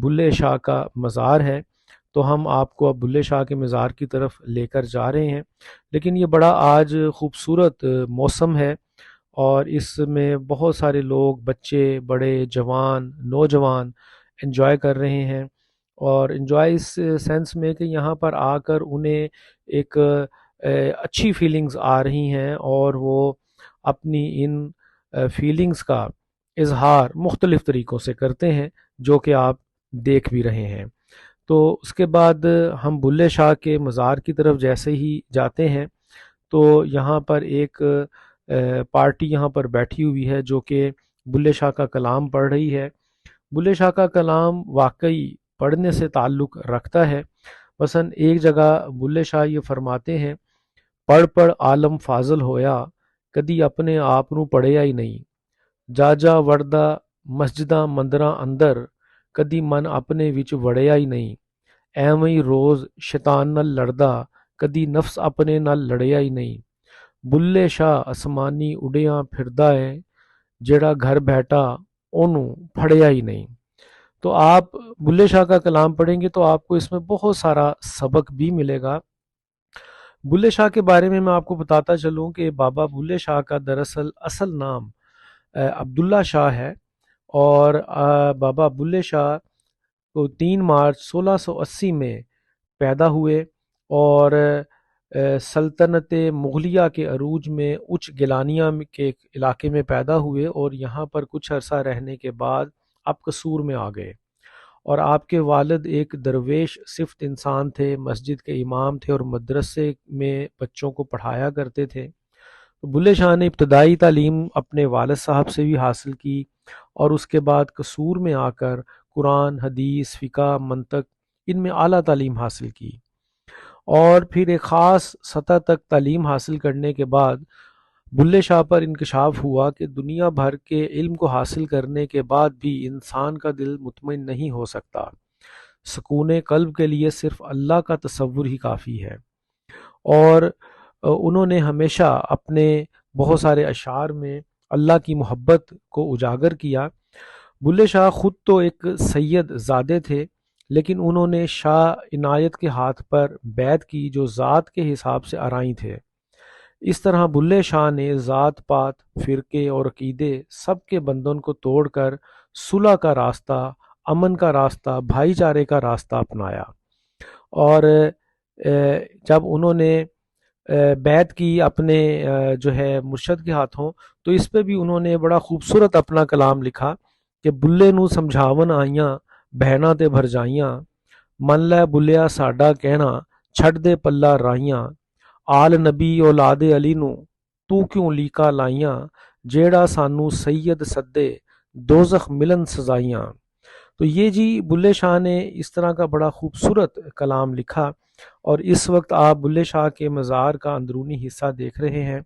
بلے شاہ کا مزار ہے، تو ہم آپ کو اب بلے شاہ کے مزار کی طرف لے کر جا رہے ہیں۔ لیکن یہ بڑا آج خوبصورت موسم ہے، اور اس میں بہت سارے لوگ، بچے، بڑے، جوان، نوجوان انجوائے کر رہے ہیں، اور انجوائے اس سینس میں کہ یہاں پر آ کر انہیں ایک اچھی فیلنگز آ رہی ہیں، اور وہ اپنی ان فیلنگز کا اظہار مختلف طریقوں سے کرتے ہیں، جو کہ آپ دیکھ بھی رہے ہیں۔ تو اس کے بعد ہم بلے شاہ کے مزار کی طرف جیسے ہی جاتے ہیں تو یہاں پر ایک پارٹی یہاں پر بیٹھی ہوئی ہے جو کہ بلے شاہ کا کلام پڑھ رہی ہے۔ بلے شاہ کا کلام واقعی پڑھنے سے تعلق رکھتا ہے۔ مثلا ایک جگہ بلے شاہ یہ فرماتے ہیں، پڑھ پڑھ عالم فاضل ہویا، کدی اپنے آپ نو پڑھیا ہی نہیں، جا جا وڑدا مسجداں مندراں اندر، کدی من اپنے وچ وڑیا ہی نہیں، ایویں ہی روز شیطان نال لڑدا، کدی نفس اپنے نال لڑیا ہی نہیں، بلے شاہ اسمانی اڈیاں پھردا ہے، جیڑا گھر بیٹھا اونوں پھڑیا ہی نہیں۔ تو آپ بلے شاہ کا کلام پڑھیں گے تو آپ کو اس میں بہت سارا سبق بھی ملے گا۔ بلے شاہ کے بارے میں آپ کو بتاتا چلوں کہ بابا بلے شاہ کا دراصل اصل نام عبداللہ شاہ ہے، اور بابا بلے شاہ کو 3 مارچ 1680 میں پیدا ہوئے، اور سلطنت مغلیہ کے عروج میں اچ گیلانیہ کے علاقے میں پیدا ہوئے، اور یہاں پر کچھ عرصہ رہنے کے بعد اب قصور میں آ گئے۔ اور آپ کے والد ایک درویش صفت انسان تھے، مسجد کے امام تھے، اور مدرسے میں بچوں کو پڑھایا کرتے تھے۔ تو بلے شاہ نے ابتدائی تعلیم اپنے والد صاحب سے بھی حاصل کی، اور اس کے بعد قصور میں آ کر قرآن، حدیث، فقہ، منطق، ان میں اعلیٰ تعلیم حاصل کی، اور پھر ایک خاص سطح تک تعلیم حاصل کرنے کے بعد بلے شاہ پر انکشاف ہوا کہ دنیا بھر کے علم کو حاصل کرنے کے بعد بھی انسان کا دل مطمئن نہیں ہو سکتا، سکون قلب کے لیے صرف اللہ کا تصور ہی کافی ہے۔ اور انہوں نے ہمیشہ اپنے بہت سارے اشعار میں اللہ کی محبت کو اجاگر کیا۔ بلے شاہ خود تو ایک سید زادے تھے، لیکن انہوں نے شاہ عنایت کے ہاتھ پر بیعت کی جو ذات کے حساب سے آرائیں تھے۔ اس طرح بلے شاہ نے ذات پات، فرقے اور عقیدے سب کے بندھن کو توڑ کر صلح کا راستہ، امن کا راستہ، بھائی چارے کا راستہ اپنایا۔ اور جب انہوں نے بیعت کی اپنے جو ہے مرشد کے ہاتھوں، تو اس پہ بھی انہوں نے بڑا خوبصورت اپنا کلام لکھا کہ بلے نو سمجھاون آئیاں، بہنا تے بھر جائیاں، من لے بلیا ساڈا کہنا، چھڈ دے پلہ رائیاں، آل نبی اولاد علی نو تو کیوں لیکا لائیاں، جیڑا سانو سید سدے دوزخ ملن سزائیاں۔ تو یہ جی بلے شاہ نے اس طرح کا بڑا خوبصورت کلام لکھا، اور اس وقت آپ بلے شاہ کے مزار کا اندرونی حصہ دیکھ رہے ہیں،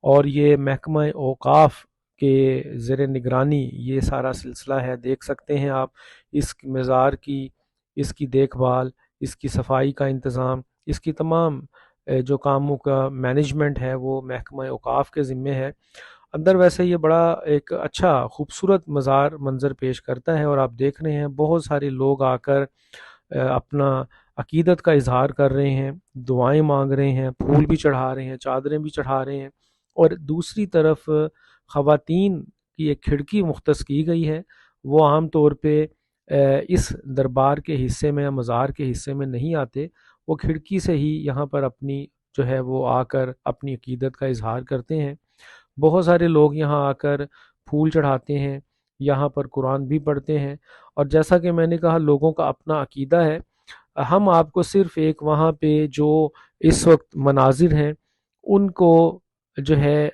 اور یہ محکمہ اوقاف کے زیر نگرانی یہ سارا سلسلہ ہے۔ دیکھ سکتے ہیں آپ اس مزار کی، اس کی دیکھ بھال، اس کی صفائی کا انتظام، اس کی تمام جو کاموں کا مینجمنٹ ہے وہ محکمہ اوقاف کے ذمے ہے۔ اندر ویسے یہ بڑا ایک اچھا خوبصورت مزار منظر پیش کرتا ہے، اور آپ دیکھ رہے ہیں بہت سارے لوگ آ کر اپنا عقیدت کا اظہار کر رہے ہیں، دعائیں مانگ رہے ہیں، پھول بھی چڑھا رہے ہیں، چادریں بھی چڑھا رہے ہیں، اور دوسری طرف خواتین کی ایک کھڑکی مختص کی گئی ہے۔ وہ عام طور پہ اس دربار کے حصے میں یا مزار کے حصے میں نہیں آتے، وہ کھڑکی سے ہی یہاں پر اپنی جو ہے وہ آ کر اپنی عقیدت کا اظہار کرتے ہیں۔ بہت سارے لوگ یہاں آ کر پھول چڑھاتے ہیں، یہاں پر قرآن بھی پڑھتے ہیں، اور جیسا کہ میں نے کہا لوگوں کا اپنا عقیدہ ہے۔ ہم آپ کو صرف ایک وہاں پہ جو اس وقت مناظر ہیں ان کو جو ہے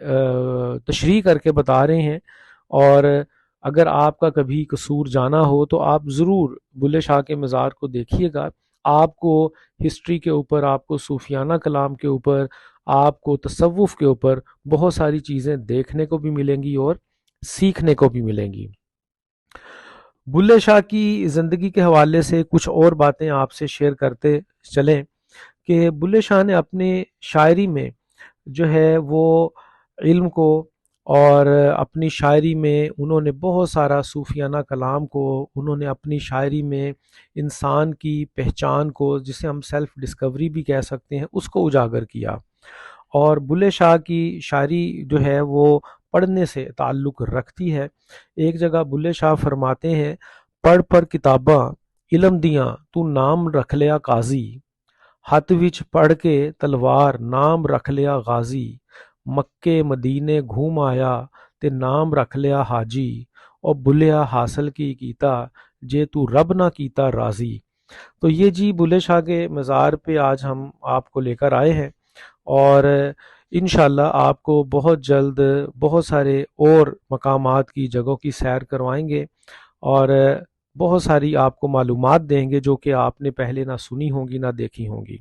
تشریح کر کے بتا رہے ہیں، اور اگر آپ کا کبھی قصور جانا ہو تو آپ ضرور بلے شاہ کے مزار کو دیکھیے گا۔ آپ کو ہسٹری کے اوپر، آپ کو صوفیانہ کلام کے اوپر، آپ کو تصوف کے اوپر بہت ساری چیزیں دیکھنے کو بھی ملیں گی اور سیکھنے کو بھی ملیں گی۔ بلے شاہ کی زندگی کے حوالے سے کچھ اور باتیں آپ سے شیئر کرتے چلیں کہ بلے شاہ نے اپنے شاعری میں جو ہے وہ علم کو اور اپنی شاعری میں انہوں نے بہت سارا صوفیانہ کلام کو، انہوں نے اپنی شاعری میں انسان کی پہچان کو، جسے ہم سیلف ڈسکوری بھی کہہ سکتے ہیں، اس کو اجاگر کیا۔ اور بلے شاہ کی شاعری جو ہے وہ پڑھنے سے تعلق رکھتی ہے۔ ایک جگہ بلے شاہ فرماتے ہیں، پڑھ پر کتاباں علم دیاں تو نام رکھ لیا قاضی، ہاتھ وچ پڑھ کے تلوار نام رکھ لیا غازی، مکے مدینے گھوم آیا تے نام رکھ لیا حاجی، اور بلیا حاصل کی کیتا جے تو رب نہ کیتا راضی۔ تو یہ جی بلے شاہ کے مزار پہ آج ہم آپ کو لے کر آئے ہیں، اور انشاءاللہ آپ کو بہت جلد بہت سارے اور مقامات کی جگہوں کی سیر کروائیں گے، اور بہت ساری آپ کو معلومات دیں گے جو کہ آپ نے پہلے نہ سنی ہوں گی نہ دیکھی ہوں گی۔